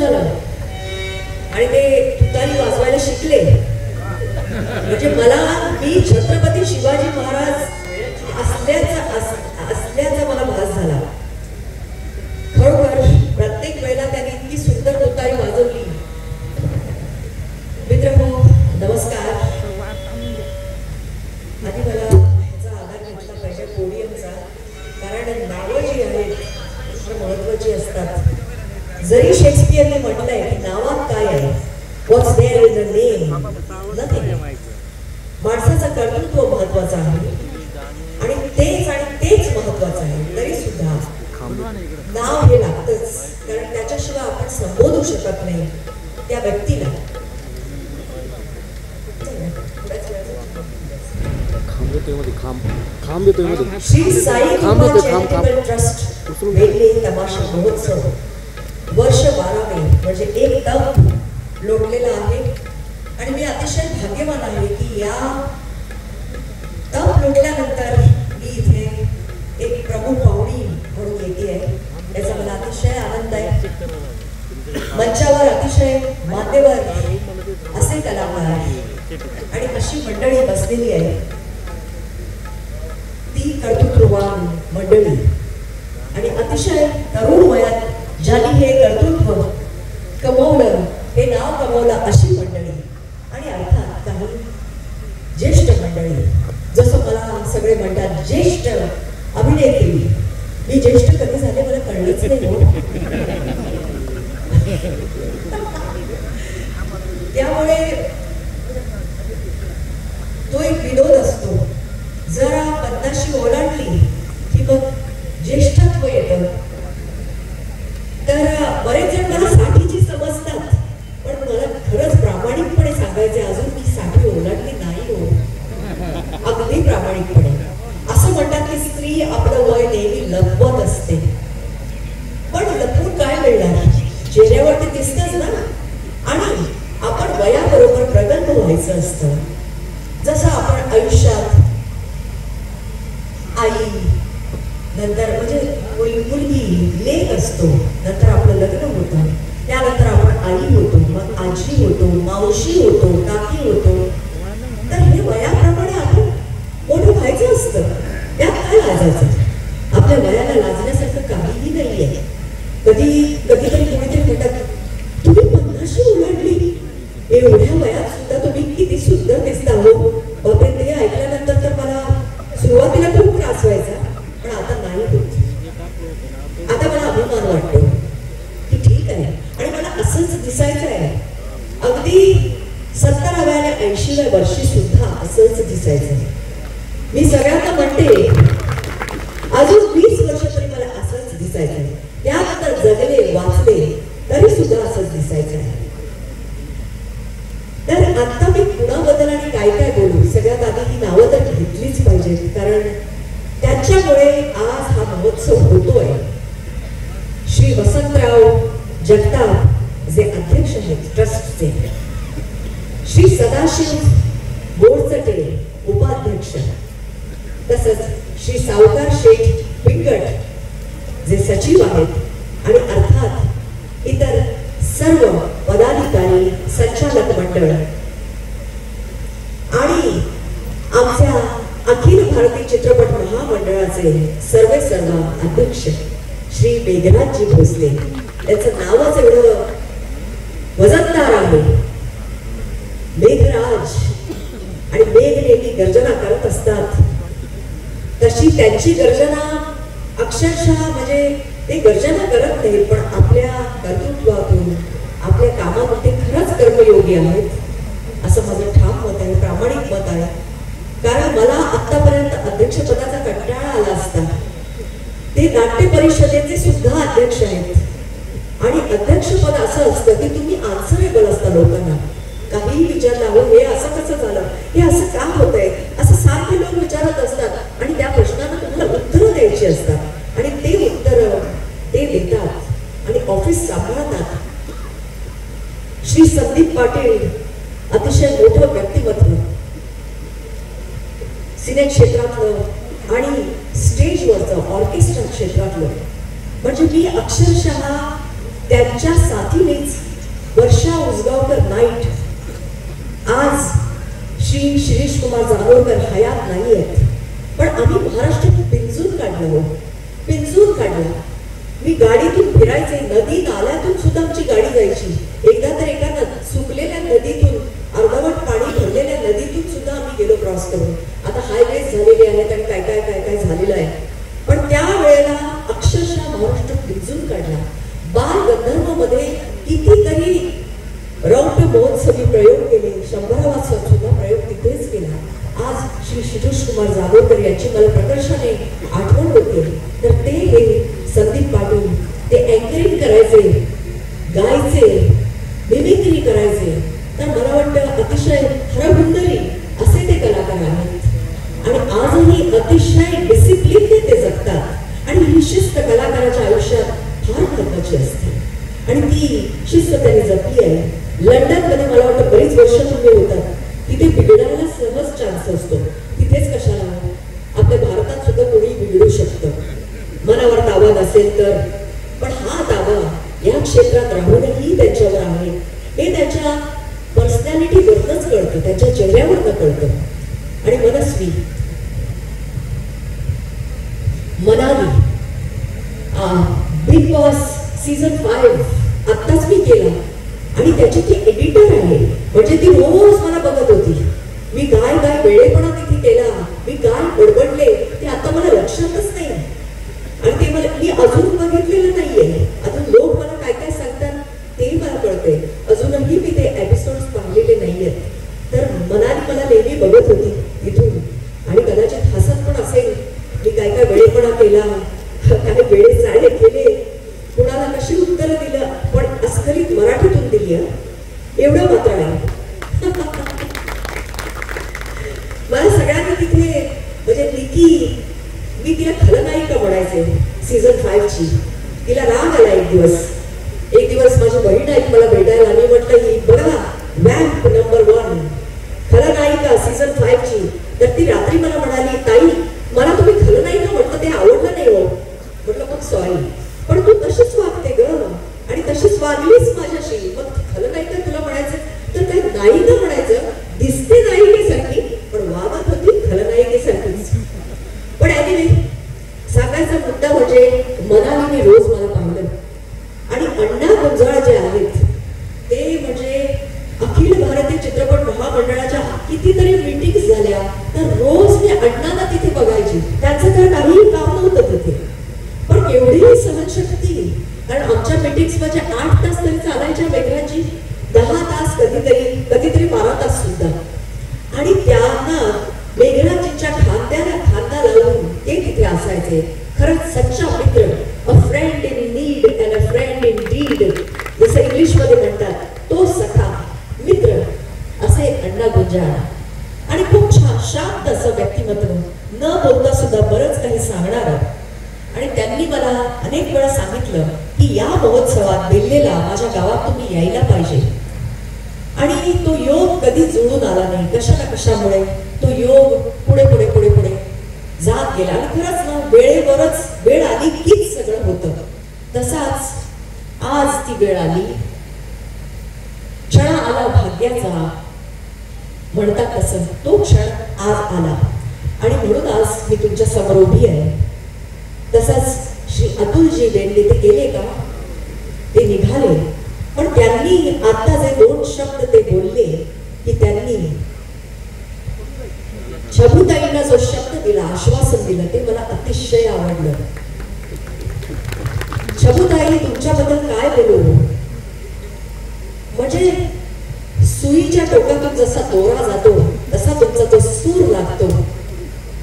झालं आणि ते तुतारी वाजवायला शिकले. म्हणजे मी छत्रपती शिवाजी महाराज असल्याचा मला भास झाला. खरोखर प्रत्येक वेळेला त्यांनी इतकी सुंदर तुतारी वाजवली. मित्रहो नमस्कार. आधी मला ह्याचा आधार घेतला पाहिजे पोडियमचा, कारण नावं जी आहेत फार महत्वाची असतात. जरी शेक्सपियरने म्हटलंय की नावात काय आहे, what's there in the name, nothing. माणसाचं कर्तृत्व महत्वाचं आहे आणि तेच महत्वाचं आहे. तरी सुद्धा नाव हे लागतंच, कारण त्याच्याशिवाय आपण संबोधू शकत नाही त्या व्यक्तीला. श्री साई चॅरिटेबल ट्रस्ट वेगळे तमाशा महोत्सव वर्ष 12वे म्हणजे एक तप लोटलेला आहे. आणि मी अतिशय भाग्यवान आहे की या तप लोटल्यानंतर मी इथे एक प्रमुख पाहुणी म्हणून येते आहे. याचा मला अतिशय आनंद आहे. मंचावर अतिशय मान्यवर असे कलाकार आणि अशी मंडळी बसलेली आहे, ती कर्तृत्ववान मंडळी आणि अतिशय तरुण वयात ज्यांनी हे कर्तृत्व कमवलं, हे नाव कमवलं अशी मंडळी. आणि अर्थात काही ज्येष्ठ मंडळी, जसं मला सगळे म्हणतात ज्येष्ठ अभिनेत्री. मी ज्येष्ठ कधी झाले मला कळलंच नाही. त्यामुळे तो एक विनोद असतो. जरा 50शी ओलांडली की मग ज्येष्ठत्व येतं. तर बरेच जण मला 60ची समजतात, पण मला खरंच प्रामाणिकपणे सांगायचे अजून मी 60 ओलांडली नाही हो. अगदी प्रामाणिकपणे. असं म्हणतात की स्त्री आपलं वय नेहमी लपवत असते, पण लपवून काय मिळणार, चेहऱ्यावर ते दिसतच ना. आणि आपण वयाबरोबर प्रगल्भ व्हायचं असतं. जसं आपण आयुष्यात आई, नंतर म्हणजे मुलगी लेक असतो, नंतर आपलं लग्न होतं, त्यानंतर आपण आई होतो, मग आजी होतो, मावशी होतो, काकी होतो. तर हे वयाप्रमाणे आपण मोठं व्हायचं असतं. त्यात काय लाजायचं? आपल्या वयाला लाजण्यासारखं काहीही नाहीये. कधीतरी कोणीतरी म्हणतात तुम्ही 50शी ओलांडली, एवढ्या वयात सुद्धा तुम्ही किती सुंदर दिसता हो. बापरे, ते ऐकल्यानंतर तर मला सुरुवातीला खूप त्रास व्हायचा, पण आता नाही होत. आता मला अभिमान वाटतो की ठीक आहे आणि मला असंच दिसायचं आहे. अगदी 70व्या आणि 80व्या वर्षी सुद्धा असंच दिसायचं आहे. मी सगळ्यांना म्हणते अजून 20 वर्ष तरी मला असंच दिसायचं आहे. त्यानंतर जगले वाचले तरी सुद्धा असंच दिसायचं आहे. तर आता मी कुणाबद्दल आणि काय काय बोलू, सगळ्यात आधी ही नावं तर घेतलीच पाहिजेत, कारण त्यांच्यामुळे आज हा महोत्सव होतोय. श्री वसंतराव जगताप जे अध्यक्ष आहेत ट्रस्टचे, श्री सदाशिव बोरचटे उपाध्यक्ष, तसंच श्री सावकार शेठ पिंगट जे सचिव आहेत, आणि अर्थात इतर सर्व पदाधिकारी, संचालक मंडळ आणि आमच्या अखिल भारतीय चित्रपट महामंडळाचे सर्व अध्यक्ष श्री मेघराजजी भोसले. त्याचं नावच एवढं वजनदार आहे, मेघराज. आणि मेघ नेहमी गर्जना करत असतात, तशी त्यांची गर्जना अक्षरशः म्हणजे ते गर्जना करत नाहीत, पण आपल्या कर्तृत्वातून आपल्या कामामध्ये खरंच कर्मयोगी आहेत असं माझं ठाम मत आहे, प्रामाणिक मत आहे. कारण मला आतापर्यंत अध्यक्षपदाचा कंटाळा आला असता. ते नाट्य परिषदेचे सुद्धा अध्यक्ष आहेत आणि अध्यक्षपद असं असतं की तुम्ही आन्सरेबल असता लोकांना. काहीही विचारलं, हो हे असं कसं झालं, हे असं का होतंय, असं सारखे लोक विचारत असतात आणि त्या प्रश्नांना तुम्हाला उत्तरं द्यायची असतात आणि ते उत्तर ते देतात आणि ऑफिस सांभाळतात. श्री संदीप पाटील अतिशय मोठं व्यक्तिमत्व, सिने क्षेत्रातलं आणि स्टेजवरचं ऑर्केस्ट्रा क्षेत्रातलं. म्हणजे मी अक्षरशः त्यांच्या साथीनेच वर्षा उसगावकर नाईट आज श्री शिरीष कुमार जांभोळकर हयात नाही आहेत, पण आम्ही महाराष्ट्रात पिंजून काढलं. पिंजून काढला. मी गाडीतून फिरायचे, नदी नाल्यातून सुद्धा आमची गाडी जायची. एकदा तर एका सुकलेल्या नदीतून, अर्धवट पाणी भरलेल्या नदीतून सुद्धा आम्ही गेलो क्रॉस करून. आता हायवेज झालेले आहेत आणि काय काय काय काय झालेलं आहे, पण त्या वेळेला अक्षरशः महाराष्ट्र पिंजून काढला. बाल गंधर्व मध्ये कितीतरी रौप्य महोत्सवी प्रयोग केले. 100वा सुद्धा प्रयोग तिथेच केला. आज श्री शिरीष कुमार जांभोळकर यांची मला प्रकर्षाने आठवण होते. तर ते हे संदीप पाटील ते अँकरिंग करायचे, गायचे, मिमिक्री करायचे. तर मला वाटतं अतिशय हरहुंदरी असे ते कलाकार आहेत आणि आजही अतिशय डिसिप्लिनने ते जगतात. आणि ही शिस्त कलाकाराच्या आयुष्यात फार महत्वाची असते आणि ती शिस्त त्यांनी जपली आहे. लंडनमध्ये मला वाटतं बरीच वर्ष तुम्ही होतात. तिथे बिघडायला सहज चान्स असतो. तिथेच कशाला, आपल्या भारतात सुद्धा कोणी बिघडू शकतं मनावर ताबा नसेल तर. पण हा ताबा या क्षेत्रात राहूनही त्यांच्यावर आहे हे त्यांच्या पर्सनॅलिटीवरच कळतं, त्यांच्या चेहऱ्यावरनं कळतं. आणि मनस्वी मनाली बिग बॉस सीझन 5 आत्ताच मी केला आणि त्याची ती एडिटर आहे. म्हणजे ती रोज मला बघत होती. मी काय काय वेळेपणा तिथे केला, मी काय बडबडले ते आता मला लक्षातच नाही. आणि ते मला मी अजून बघितलेलं नाहीये. अजून लोक मला काय काय सांगतात ते मला कळते. अजूनही मी ते एपिसोड्स पाहिलेले नाहीयेत. तर मनाली मला नेहमी बघत होती इथून आणि कदाचित हसत पण असेल मी काय काय वेळेपणा केला, काय वेळे चाळे केले, कुणाला कशी उत्तरं दिलं, पण अस्खलित मराठीतून दिली. एवढं मात्र आहे. मला सगळ्यांनी तिथे म्हणजे निकी, मी तिला खलनायिका म्हणायचे सीझन 5 ची. तिला राग आला एक दिवस माझी बहीण आहे मला भेटायला. मी म्हटलं ही बघा वॅम्प नंबर 1 खलनायिका सीझन 5 ची. तर ती रात्री मला म्हणाली ताई मला तुम्ही खलनायिका म्हटलं ते आवडलं नाही हो. म्हटलं मग सॉरी, पण तू तशीच वागते ग आणि तशीच वागलीस माझ्याशी. मग खलनायिका तुला म्हणायचं तर काय नायिका म्हणायचं. दिसते नायिकेसारखी पण वागत होती खलनायिकेसारखीच. पण एनिवे सांगायचा मुद्दा म्हणजे मनालीने रोज मला पाहिलं. आणि अण्णा गुंजाळ जे आहेत ते म्हणजे अखिल भारतीय चित्रपट महामंडळाच्या कितीतरी मीटिंग्स झाल्या तर रोज मी अण्णांना तिथे बघायची. त्यांचं तर काहीही काम नव्हतं तिथे, पण एवढी सहनशक्ती. कारण आमच्या मीटिंग्स म्हणजे 8 तास तरी चालायच्या वेगळ्याची, 10 तास कधीतरी 12 तास सुद्धा. आणि त्यांना मेघराजींच्या खांद्याला खांदा लावून ते तिथे असायचे. खरंच सच्चा मित्र, अ friend in need and a friend in deed जसं इंग्लिश मध्ये म्हणतात, तो सखा मित्र असे अण्णा गुंजाळ. आणि खूप शांत असं व्यक्तिमत्व, न बोलता सुद्धा बरंच काही सांगणार. आणि त्यांनी मला अनेक वेळा सांगितलं की या महोत्सवात दिल्लीला माझ्या गावात तुम्ही यायला पाहिजे. आणि तो योग कधी जुळून आला नाही. कशा ना कशामुळे तो योग पुढे पुढे पुढे पुढे जात गेला. आणि खरंच ना वेळेवरच वेळ आली कीच सगळं होतं. तसाच आज ती वेळ आली. क्षण आला भाग्याचा म्हणतात तसं तो क्षण आज आला. आणि म्हणून आज मी तुमच्या समोर उभी आहे. तसंच श्री अतुलजी बेंडे ते गेले का, ते निघाले, पण त्यांनी आता जे 2 शब्द ते बोलले की त्यांनी शबुताईंना जो शब्द दिला, आश्वासन दिलं, ते मला अतिशय आवडलं. शबुताई तुमच्याबद्दल काय बोलू, म्हणजे सुईच्या टोकातून जसा दोरा जातो तसा तुमचा तो सूर लागतो.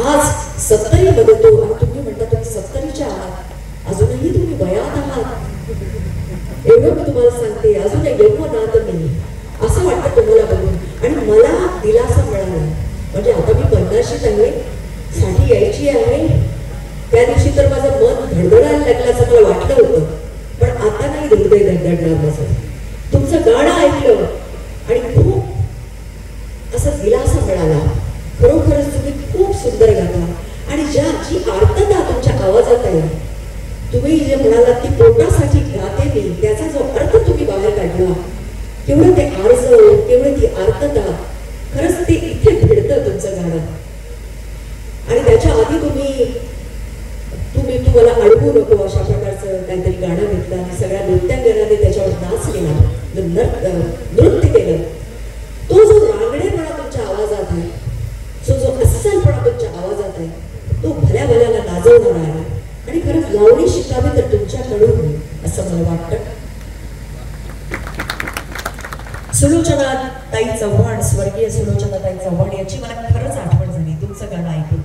आज 70 बदलतो आणि तुम्ही म्हणता तुम्ही 70च्या आहात, अजूनही तुम्ही वयात आहात. एवढं मी तुम्हाला सांगते, अजून यौवनात नाही असं वाटतं तुम्हाला बघून. आणि मला दिलासा मिळाला. म्हणजे आता मी 50शीत आहे, 60 यायची आहे. त्या दिवशी तर माझं मन धडधडायला लागलं असं मला वाटलं होतं, पण आता नाही हृदय धडधडणार माझं. तुमचं गाणं ऐकलं आणि खूप असा दिलासा मिळाला. खरोखरच तुम्ही खूप सुंदर गाता. आणि जी आर्तता तुमच्या आवाजात आहे, तुम्ही जे म्हणालात की पोटासाठी गाते मी त्याचा जो अर्थ तुम्ही बाहेर काढला, केवढं ते आर्ज, केवढं ती आर्तता, खरंच ते इथे भिडतं तुमचं गाणं. आणि त्याच्या आधी तुम्हाला अडवू नको अशा प्रकारचं काहीतरी गाणं घेतलं आणि सगळ्या नृत्यांगणाने त्याच्यावर नाच केला, नृत्य केलं. तो जो रांगडेपणा तुमच्या आवाजात आहे, जो अस्सलपणा तुमच्या आवाजात आहे, तो भल्या भल्याला नाचवणारा आहे. आणि खरंच लावणी शिकावी तर तुमच्याकडून असं मला वाटतं. सुलोचनाताई चव्हाण, स्वर्गीय सुलोचनाताई चव्हाण याची मला खरंच आठवण झाली तुमचं गाणं ऐकून.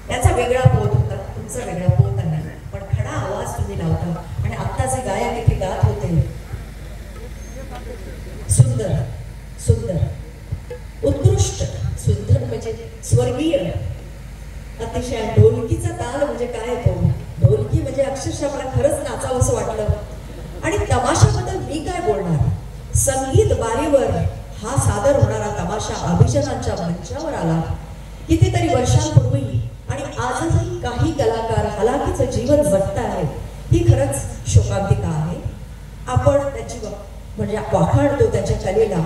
त्याचा वेगळा पोत होता, तुमचा वेगळा पोत नाही, पण खडा आवाज तुम्ही लावता. आणि आत्ता जे गायक इथे गात होते, सुंदर सुंदर, उत्कृष्ट, सुंदर म्हणजे स्वर्गीय, अतिशय. ढोलकीचा ताल म्हणजे काय, तो ढोलकी म्हणजे अक्षरशः मला खरंच नाचावं असं वाटलं. आणि तमाशाबद्दल मी काय बोलणार. संगीत बारीवर हा सादर होणारा तमाशा अभिजनांच्या मंचावर आला कितीतरी वर्षांपूर्वी. आणि आजही काही कलाकार हलाखीचं जीवन जगतायत, ही खरंच शोकांतिका आहे. आपण त्यांची म्हणजे वाखाणतो त्यांच्या कलेला,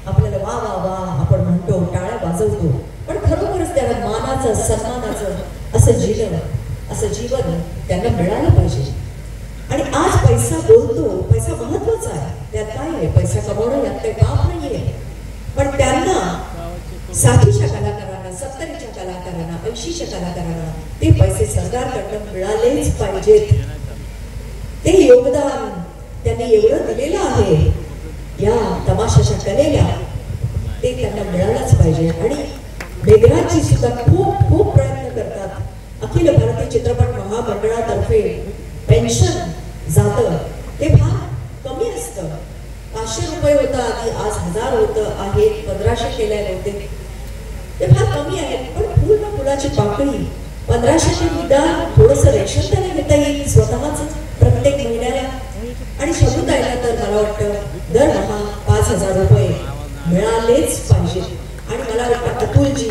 आपल्याला वा वा वा आपण म्हणतो, टाळ्या वाजवतो, पण खरोखरच त्यांना मानाचं, सन्मानाचं असं जीवन त्यांना मिळालं पाहिजे. आणि आज पैसा बोलतो, पैसा महत्वाचा आहे, त्यात काय आहे, पैसा कमवणं यात काही पाप नाहीये. पण त्यांना 60च्या कलाकारांना, 70च्या कलाकारांना, 80च्या कलाकारांना ते पैसे सरकारकडनं मिळालेच पाहिजेत. ते योगदान त्यांनी एवढं दिलेलं आहे या तमाशाच्या कलेला, ते त्यांना मिळालंच पाहिजे. आणि मेघराजजी सुद्धा खूप खूप प्रयत्न करतात. अखिल भारतीय चित्रपट महामंडळातर्फे पेन्शन जातं, ते फार कमी असतं. 500 रुपये होतं आधी, आज 1000 होतं आहे, 1500 केलेले होते, ते फार कमी आहेत. पण पूर्ण फुलाची पाकळी 1500चे निदान थोडंसं रेशन त्याला घेता येईल स्वतःच प्रत्येक महिन्याला. आणि समुदायाला तर मला वाटतं दरमहा 5000 रुपये मिळालेच पाहिजेत. आणि मला वाटतं अतुलजी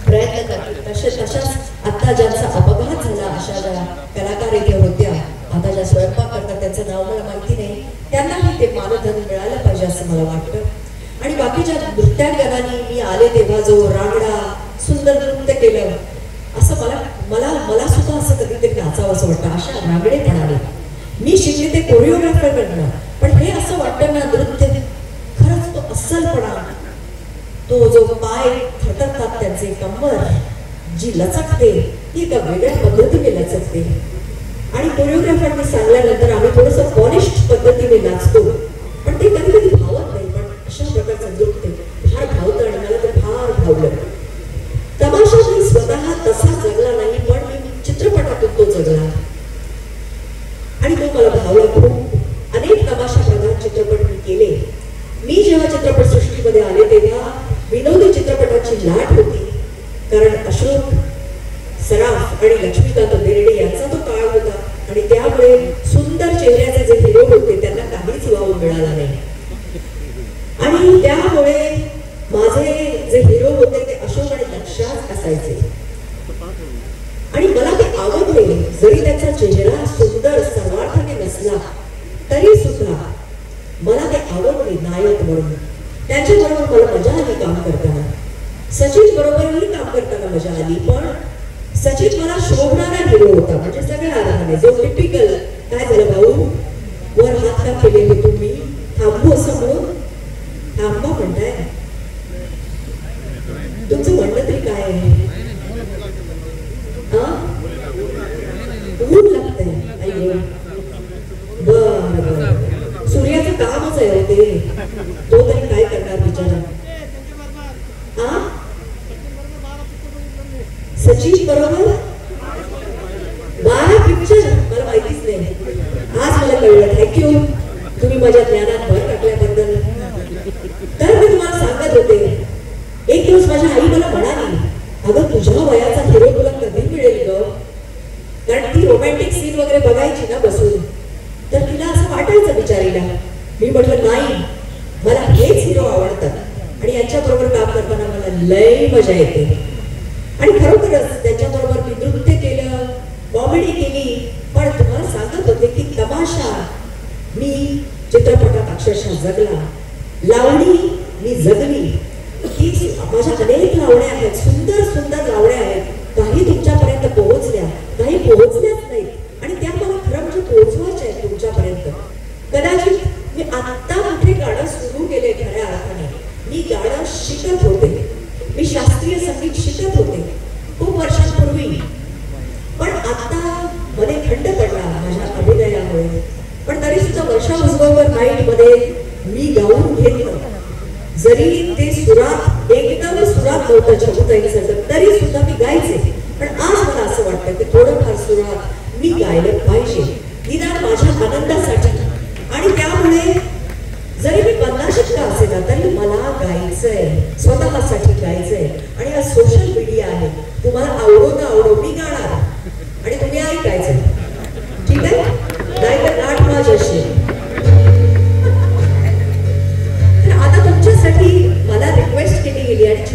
प्रयत्न करतात. तशाच आता ज्यांचा अपघात झाला, अशा ज्या कलाकार इथे होत्या, आता ज्या स्वयंपाक करतात, त्यांचं नाव मला माहिती नाही, त्यांनाही ते मानधन मिळालं पाहिजे असं मला वाटतं. आणि बाकीच्या नृत्यांगनांनी मी आले तेव्हा जो रांगडा सुंदर नृत्य केलं, असं मला सुद्धा असं कधीतरी नाचावं असं वाटतं. अशा रांगडेपणाने मी शिकले ते कोरिओग्राफर कडनं, पण हे असं वाटतं ना, नृत्य खरंच तो अस्सलपणा, तो जो पाय थरथरतात त्यांचे, कंबर जी लचकते ती एका वेगळ्या पद्धतीने लचकते. आणि कोरिओग्राफरने सांगल्यानंतर आम्ही थोडंसं पॉलिश्ड पद्धतीने नाचतो, पण ते कधी कधी भावत नाही. पण अशा प्रकारचं नृत्य फार भावतं आणि मला ते फार भावलं. तमाशा मी स्वतः तसा जगला नाही, पण मी चित्रपटातून तो जगला आणि तो मला भावला खूप. अनेक तमाशा प्रधान चित्रपट मी केले. मी जेव्हा चित्रपटसृष्टीमध्ये आले तेव्हा विनोदी चित्रपटाची लाट होती, कारण अशोक सराफ आणि लक्ष्मीकांत बेर्डे यांचा तो काळ होता. आणि त्यामुळे सुंदर चेहऱ्याचे जे हिरो होते त्यांना काहीच वाव मिळाला नाही. आणि त्यामुळे माझे जे हिरो होते ते अशोक आणि लक्षात असायचे. आणि मला ते आवडले, जरी त्यांचा चेहरा सुंदर सर्वार्थाने नसला तरी सुद्धा मला ते आवडले नायक म्हणून. त्यांच्याबरोबर मला मजा आली काम करताना, सचिन बरोबरही काम करताना मजा आली. पण सचिन मला शोभणारा हिरो होता, म्हणजे सगळ्या आधाराने जो टिपिकल, काय झालं भाऊ, वर हात का केले मी, तुम्ही थांबू असं म्हणून थांबा म्हणताय, तुमचं म्हणणं तरी काय आहे, ऊन लागतंय. बर सूर्याचं कामच आहे होते, तो तरी काय करणार बिचारा. सचिन बरोबर 12 पिक्चर, मला माहितीच नाही, आज मला कळलं. थँक्यू तुम्ही माझ्या ज्ञानात भर टाकल्याबद्दल. तर मी तुम्हाला सांगत होते, एक दिवस माझ्या आई मला म्हणाली, अगं तुझ्या वयाचा हिरो तुला कधी मिळेल ग, कारण ती रोमॅन्टिक सीन वगैरे बघायची ना बसून, तर तिला असं वाटायचं बिचारीला. मी म्हटलं नाही, मला हेच हिरो आवडतात आणि यांच्याबरोबर काम करताना मला लय मजा येते. आणि खरोखरच त्याच्याबरोबर मी नृत्य केलं, कॉमेडी केली. पण तुम्हाला सांगत होते की तमाशा अक्षरशः जगला. लावणी मी जगली. ही माझ्या अनेक लावण्या आहेत, सुंदर सुंदर लावण्या आहेत. काही तुमच्यापर्यंत पोहोचल्या, काही पोहोचल्याच नाहीत आणि त्या मला खरं म्हणजे पोहोचवायच्या आहेत तुमच्यापर्यंत. कदाचित मी आत्ता कुठे गाणं सुरू केले खऱ्या अर्थाने. मी गाणं शिकत होते, मी शास्त्रीय संगीत शिकत होते खूप वर्षांपूर्वी. पण आता मध्ये खंड पडला माझ्या अभिनयामुळे. पण तरी सुद्धा वर्षा मुजगावकर नाईट मध्ये मी गाऊन घेतलं. जरी ते सुरात एकदम सुरात नव्हतं छबुताईंचं, तरी सुद्धा मी गायचे. पण आज मला असं वाटतं की थोडंफार सुरात मी गायलं पाहिजे, निदान माझ्या आनंदासाठी. आणि त्यामुळे जरी मी 50 का असेल तरी मला गायचंय, स्वतःसाठी गायचंय. आणि आज सोशल मीडिया आहे, तुम्हाला आवडो ना आवडो मी गाणार आणि तुम्ही ऐकायचं, ठीक आहे? नाहीतर गाठ माझ्याशी. तर आता तुमच्यासाठी मला रिक्वेस्ट केली गेली आणि